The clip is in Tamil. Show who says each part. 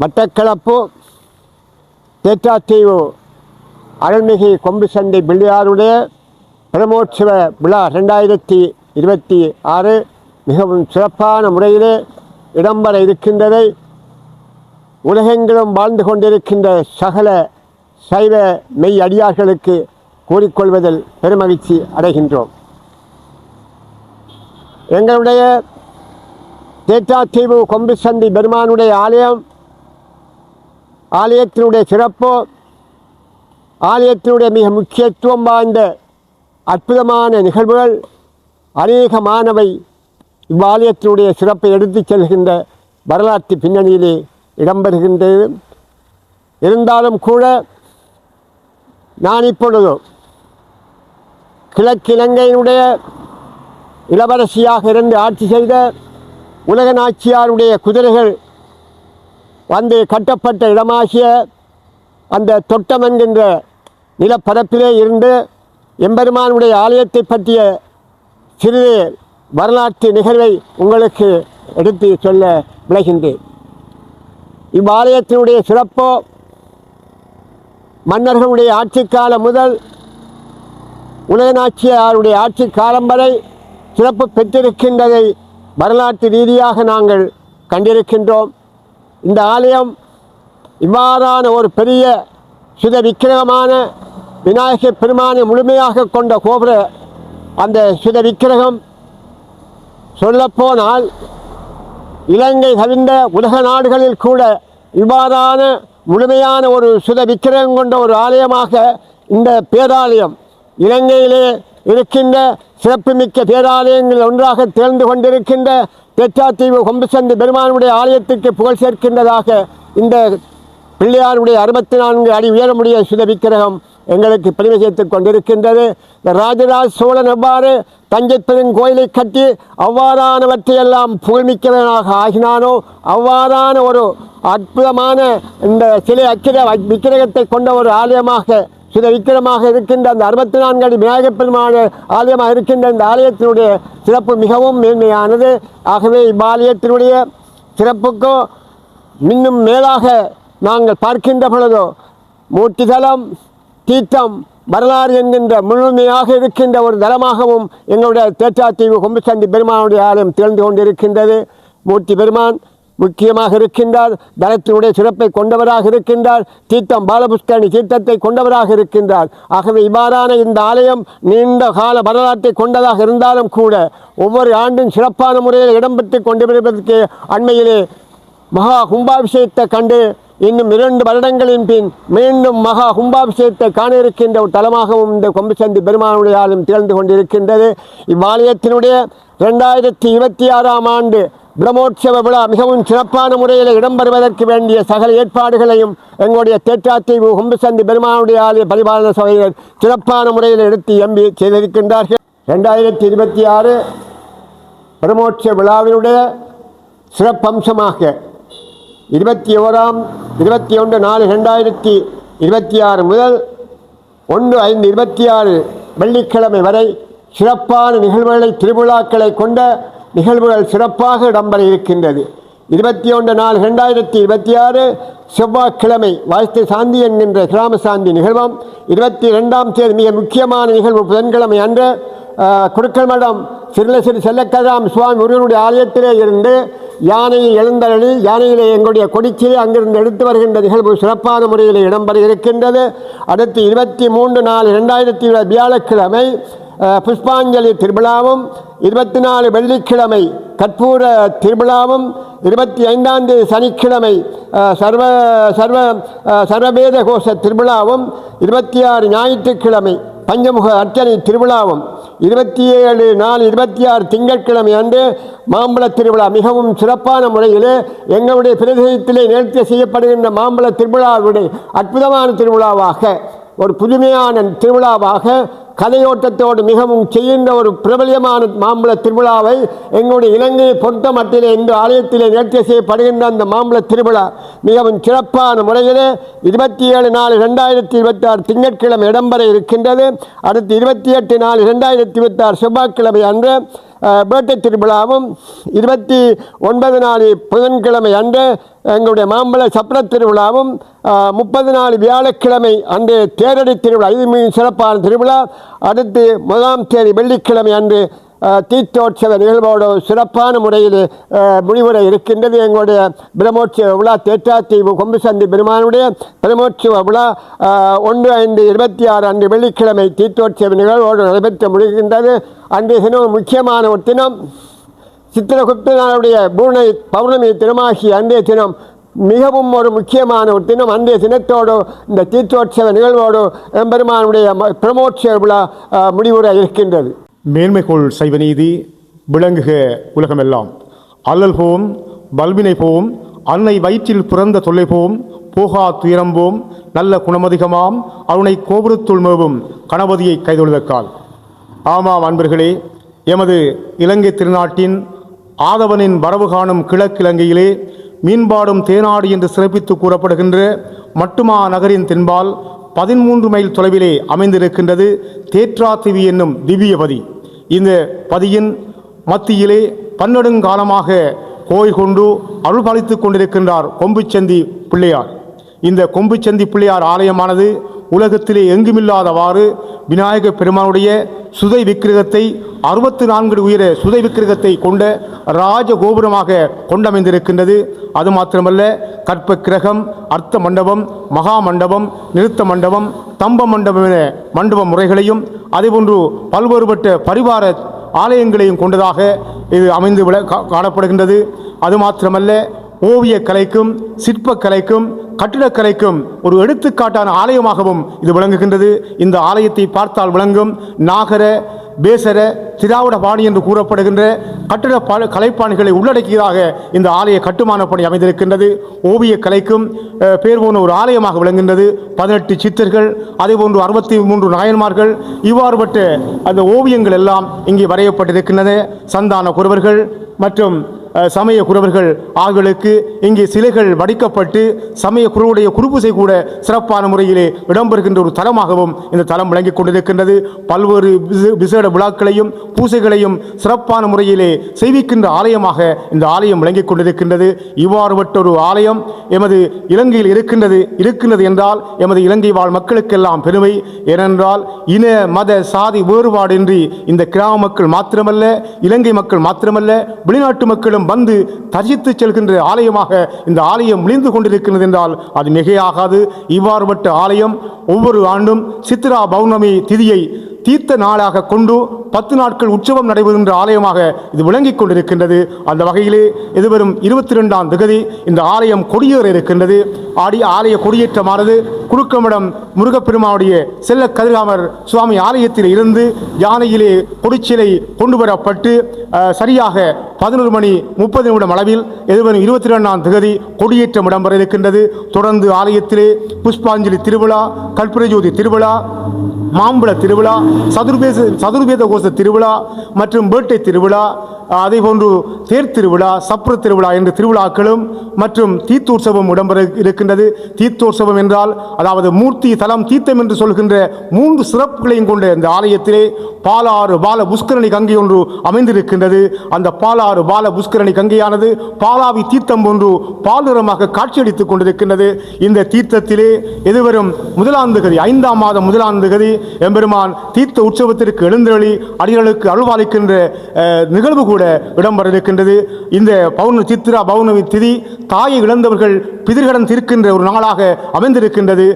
Speaker 1: மட்டக்களப்பு தேற்றாத்தீவு அருள்மிகு கொம்பு சந்தை பிள்ளையாருடைய பிரமோற்சவ விழா 2026 மிகவும் சிறப்பான முறையிலே இடம்பெற இருக்கின்றதை உலகெங்கிலும் வாழ்ந்து கொண்டிருக்கின்ற சகல சைவ மெய் அடியார்களுக்கு கூறிக்கொள்வதில் பெருமகிழ்ச்சி அடைகின்றோம். எங்களுடைய தேற்றாத்தீவு கொம்பு சந்தி பெருமானுடைய ஆலயத்தினுடைய சிறப்பு, ஆலயத்தினுடைய மிக முக்கியத்துவம் வாய்ந்த அற்புதமான நிகழ்வுகள் அநேகமானவை இவ்வாலயத்தினுடைய சிறப்பை எடுத்துச் செல்கின்ற வரலாற்று பின்னணியிலே இடம்பெறுகின்றது. இருந்தாலும் கூட நான் இப்பொழுது கிழக்கிலங்கையினுடைய இளவரசியாக இருந்து ஆட்சி செய்த உலக நாச்சியாருடைய குதிரைகள் வந்து கட்டப்பட்ட இடமாகிய அந்த தொட்டம் என்கின்ற நிலப்பரப்பிலே இருந்து எம்பெருமானுடைய ஆலயத்தை பற்றிய சிறிது வரலாற்று நிகழ்வை உங்களுக்கு எடுத்து சொல்ல விளைகின்றேன். இவ்வாலயத்தினுடைய சிறப்போ மன்னர்களுடைய ஆட்சி காலம் முதல் உலக நாச்சியாருடைய ஆட்சி காலம் வரை சிறப்பு பெற்றிருக்கின்றதை வரலாற்று ரீதியாக நாங்கள் கண்டிருக்கின்றோம். இந்த ஆலயம் இவ்வாறான ஒரு பெரிய சுத விக்கிரகமான விநாயகர் பெருமானை முழுமையாக கொண்ட கோபுர அந்த சுத விக்கிரகம் சொல்லப்போனால் இலங்கை தவிர்ந்த உலக நாடுகளில் கூட இவ்வாறான முழுமையான ஒரு சுத விக்கிரகம் கொண்ட ஒரு ஆலயமாக இந்த பேராலயம் இலங்கையிலே இருக்கின்ற சிறப்புமிக்க பேராலயங்கள் ஒன்றாக திகழ்ந்து கொண்டிருக்கின்ற தேற்றாத்தீவு கொம்பு சந்தி பெருமானுடைய ஆலயத்திற்கு புகழ் சேர்க்கின்றதாக இந்த பிள்ளையாருடைய 64 அடி உயரமுடைய சுத விக்கிரகம் எங்களுக்கு பெருமை சேர்த்துக் கொண்டிருக்கின்றது. ராஜராஜ சோழன் எவ்வாறு தஞ்சை பெருங்கோயிலை கட்டி அவ்வாறானவற்றையெல்லாம் புகழ்மிக்கவனாக ஆகினானோ அவ்வாறான ஒரு அற்புதமான இந்த சிலை விக்கிரகத்தை கொண்ட ஒரு ஆலயமாக சில விக்கிரமாக இருக்கின்ற அந்த 64 அடி விநாயகப் பெருமான ஆலயமாக இருக்கின்ற இந்த ஆலயத்தினுடைய சிறப்பு மிகவும் மேன்மையானது. ஆகவே இவ்வாலயத்தினுடைய சிறப்புக்கோ இன்னும் மேலாக நாங்கள் பார்க்கின்ற பொழுதோ மூர்த்திதலம் தீர்த்தம் வரலாறு என்கின்ற முழுமையாக இருக்கின்ற ஒரு தலமாகவும் எங்களுடைய தேற்றாத்தீவு கொம்பு சந்தி பெருமானுடைய ஆலயம் திகழ்ந்து கொண்டிருக்கின்றது. மூர்த்தி பெருமான் முக்கியமாக இருக்கின்றார், தலத்தினுடைய சிறப்பை கொண்டவராக இருக்கின்றார், தீர்த்தம் பாலபுஷ்கரணி தீர்த்தத்தை கொண்டவராக இருக்கின்றார். ஆகவே இவ்வாறான இந்த ஆலயம் நீண்ட கால வரலாற்றை கொண்டதாக இருந்தாலும் கூட ஒவ்வொரு ஆண்டும் சிறப்பான முறையில் இடம்பெற்று கொண்டிருப்பதற்கு அண்மையிலே மகா கும்பாபிஷேகத்தை கண்டு இன்னும் 2 வருடங்களின் பின் மீண்டும் மகா கும்பாபிஷேகத்தை காண இருக்கின்ற ஒரு தலமாகவும் இந்த கொம்பு சந்தி பெருமானுடைய ஆலயம் திகழ்ந்து கொண்டிருக்கின்றது. இவ்வாலயத்தினுடைய 2026ஆம் ஆண்டு பிரம்மோற்சவ விழா மிகவும் சிறப்பான முறையில் இடம்பெறுவதற்கு வேண்டிய சகல ஏற்பாடுகளையும் எங்களுடைய தேற்றாத்தீவு கொம்பு சந்தி பெருமானுடைய ஆலய பரிபாலன சபையினர் சிறப்பான முறையில் எடுத்து எம்பி செய்திருக்கின்றார்கள். 2026 பிரம்மோற்சவ விழாவினுடைய சிறப்பம்சமாக 21/4/2026 முதல் 1/5/26 வெள்ளிக்கிழமை வரை சிறப்பான நிகழ்வுகளை திருவிழாக்களை கொண்ட நிகழ்வுகள் சிறப்பாக இடம்பெற இருக்கின்றது. 21/4/2026 செவ்வாய்க்கிழமை வாய்ஸ்து சாந்தி என்கின்ற கிராம சாந்தி நிகழ்வும், 22ஆம் தேதி மிக முக்கியமான நிகழ்வு புதன்கிழமை அன்று குடுக்கல் மடம் சிறுலசிறு செல்லக்கதாம் சுவாமி முருகனுடைய ஆலயத்திலே இருந்து யானையை எழுந்தருளி யானையிலே எங்களுடைய கொடிச்சிலே அங்கிருந்து எடுத்து வருகின்ற நிகழ்வு சிறப்பான முறையில் இடம்பெற இருக்கின்றது. அடுத்து 23/4/2020 வியாழக்கிழமை புஷ்பாஞ்சலி திருவிழாவும், 24 வெள்ளிக்கிழமை கற்பூர திருவிழாவும், 25ஆம் தேதி சனிக்கிழமை சர்வவேத கோஷ திருவிழாவும், 26 ஞாயிற்றுக்கிழமை பஞ்சமுக அர்ச்சனை திருவிழாவும், 27/4/26 திங்கட்கிழமை அன்று மாம்பழ திருவிழா மிகவும் சிறப்பான முறையில் எங்களுடைய பிரதேசத்திலே நேர்த்தி செய்யப்படுகின்ற மாம்பழ திருவிழாவுடைய அற்புதமான திருவிழாவாக ஒரு புதுமையான திருவிழாவாக கதையோட்டத்தோடு மிகவும் செய்கின்ற ஒரு பிரபலியமான மாம்பழ திருவிழாவை எங்களுடைய இலங்கையை பொறுத்த மட்டிலே இந்த ஆலயத்திலே நேர்த்தி செய்யப்படுகின்ற அந்த மாம்பழ திருவிழா மிகவும் சிறப்பான முறையிலே 27/4/2026 திங்கட்கிழமை இடம்பெற இருக்கின்றது. அடுத்து 28/4/2026 செவ்வாய்க்கிழமை அன்று வேட்டை திருவிழாவும் 29 நாள் புதன்கிழமை அன்று எங்களுடைய மாம்பழ சப்பர திருவிழாவும் 30 நாள் வியாழக்கிழமை அன்று தேரடி திருவிழா, இது மிக சிறப்பான திருவிழா. அடுத்து 1ஆம் தேதி வெள்ளிக்கிழமை அன்று தீர்த்தோற்சவ நிகழ்வோடு சிறப்பான முறையில் முடிவுரை இருக்கின்றது. எங்களுடைய பிரம்மோற்சவ விழா தேற்றாத்தீவு கொம்புசந்தி பெருமானுடைய பிரம்மோற்சவ விழா 1/5/26 அன்று வெள்ளிக்கிழமை தீர்த்தோற்சவ நிகழ்வோடு நடைபெற்று முடிகின்றது. அன்றைய தினம் முக்கியமான ஒரு தினம் சித்திரகுப்தனுடைய பௌர்ணமி தினமாகி அன்றைய தினம் மிகவும் ஒரு முக்கியமான ஒரு தினம். அன்றைய தினத்தோடு இந்த தீர்த்தோற்சவ நிகழ்வோடு எம்பெருமானுடைய பிரமோற்சவ விழா முடிவுரை இருக்கின்றது.
Speaker 2: மேன்மைகொள் சைவநீதி விளங்குக உலகமெல்லாம். அல்லல் போம் வல்வினை போம், அன்னை வயிற்றில் பிறந்த தொல்லை போம், போகா துயரம்போம், நல்ல குணமதிகமாம் அருணை கோபுரத்துள் மேவும் கணபதியை கைதொழுதக்கால். ஆமாம் அன்பர்களே, எமது இலங்கை திருநாட்டின் ஆதவனின் வரவு காணும் கிழக்கிலங்கையிலே மீன்பாடும் தேனாடு என்று சிறப்பித்து கூறப்படுகின்ற மட்டுமா நகரின் தென்பால் 13 மைல் தொலைவிலே அமைந்திருக்கின்றது தேற்றாத்தீவு என்னும் திவ்யபதி. இந்த பதியின் மத்தியிலே பன்னெடுங்காலமாக கோயில் கொண்டு அருள் பாலித்துக் கொண்டிருக்கின்றார் கொம்புச்சந்தி பிள்ளையார். இந்த கொம்புச்சந்தி பிள்ளையார் ஆலயமானது உலகத்திலே எங்குமில்லாதவாறு விநாயக பெருமானுடைய சுதை விக்கிரகத்தை 64 உயர சுதை விக்கிரகத்தை கொண்ட ராஜ கோபுரமாக கொண்டமைந்திருக்கின்றது. அது மாத்திரமல்ல, கற்ப கிரகம், அர்த்த மண்டபம், மகா மண்டபம், நிறுத்த மண்டபம், தம்ப மண்டபம் என மண்டப முறைகளையும் அதேபோன்று பல்வேறுபட்ட பரிவார ஆலயங்களையும் கொண்டதாக இது அமைந்து காணப்படுகின்றது. அது மாத்திரமல்ல, ஓவிய கலைக்கும் சிற்பக்கலைக்கும் கட்டிடக்கலைக்கும் ஒரு எடுத்துக்காட்டான ஆலயமாகவும் இது விளங்குகின்றது. இந்த ஆலயத்தை பார்த்தால் விளங்கும் நாகர பேசர திராவிட பாணி என்று கூறப்படுகின்ற கட்டிட கலைப்பாணிகளை உள்ளடக்கியதாக இந்த ஆலய கட்டுமான பணி அமைந்திருக்கின்றது. ஓவிய கலைக்கும் பேர் போன ஒரு ஆலயமாக விளங்குகின்றது. 18 சித்தர்கள், அதேபோன்று 63 நாயன்மார்கள், இவ்வாறுபட்ட அந்த ஓவியங்கள் எல்லாம் இங்கே வரையப்பட்டிருக்கின்றன. சந்தான குரவர்கள் மற்றும் சமய குரவர்கள் ஆகியோருக்கு இங்கே சிலைகள் வடிக்கப்பட்டு சமய குருவுடைய குருபூசை கூட சிறப்பான முறையிலே இடம்பெறுகின்ற ஒரு தலமாகவும் இந்த தலம் விளங்கிக் கொண்டிருக்கின்றது. பல்வேறு விசேட விழாக்களையும் பூசைகளையும் சிறப்பான முறையிலே செய்விக்கின்ற ஆலயமாக இந்த ஆலயம் விளங்கிக் கொண்டிருக்கின்றது. இவ்வாறுபட்ட ஒரு ஆலயம் எமது இலங்கையில் இருக்கின்றது என்றால் எமது இலங்கை வாழ் மக்களுக்கெல்லாம் பெருமை. ஏனென்றால் இன மத சாதி வேறுபாடின்றி இந்த கிராம மக்கள் மாத்திரமல்ல, இலங்கை மக்கள் மாத்திரமல்ல, வெளிநாட்டு மக்களும் வந்து தரிசித்து செல்கின்ற ஆலயமாக இந்த ஆலயம் விழிந்து கொண்டிருக்கிறது என்றால் அது மிகையாகாது. இவ்வாறுபட்ட ஆலயம் ஒவ்வொரு ஆண்டும் சித்ரா பௌர்ணமி திதியை தீர்த்த நாளாக கொண்டு 10 நாட்கள் உற்சவம் நடைபெறுகின்ற ஆலயமாக இது விளங்கிக் கொண்டிருக்கின்றது. அந்த வகையிலே எதிர்வரும் 22ஆம் திகதி இந்த ஆலயம் கொடியேற இருக்கின்றது. ஆலய கொடியேற்றமானது குறுக்கமிடம் முருகப்பெருமானுடைய செல்ல கதிர்காமர் சுவாமி ஆலயத்தில் இருந்து யானையிலே கொடிச்சிலை கொண்டு வரப்பட்டு சரியாக 11:30 அளவில் எதிர்வரும் 22ஆம் திகதி கொடியேற்றம் இடம்பெற இருக்கின்றது. தொடர்ந்து ஆலயத்திலே புஷ்பாஞ்சலி திருவிழா, கல்புரஜோதி திருவிழா, மாம்பழ திருவிழா, சதுர்வேத கோஷ திருவிழா மற்றும் வேட்டை திருவிழா, அதேபோன்று தேர் திருவிழா, சப்ர திருவிழா என்ற திருவிழாக்களும் மற்றும் தீர்த்தோற்சவம் இடம்பெற இருக்கின்றது. தீர்த்தோற்சவம் என்றால் அதாவது மூர்த்தி தலம் தீர்த்தம் என்று சொல்கின்ற 3 சிறப்புகளையும் கொண்ட இந்த ஆலயத்திலே பாலாறு பால புஷ்கரணி கங்கை ஒன்று அமைந்திருக்கின்றது. அந்த பாலாறு பால புஷ்கரணி கங்கையானது பாலாவி தீர்த்தம் ஒன்று பால் நிறமாக காட்சியளித்துக் கொண்டிருக்கின்றது. இந்த தீர்த்தத்திலே எதிர்வரும் 1ஆம் திகதி 5ஆம் மாதம் 1ஆம் திகதி எம்பெருமான் தீர்த்த உற்சவத்திற்கு எழுந்தருளி அடிகளுக்கு அருள்வாளிக்கின்ற நிகழ்வு கூட இடம்பெற இருக்கின்றது. இந்த சித்ரா பௌர்ணமி திதி தாயை இழந்தவர்கள் பிதிர்கடன் தீர்க்கின்ற ஒரு நாளாக அமைந்திருக்கின்றது.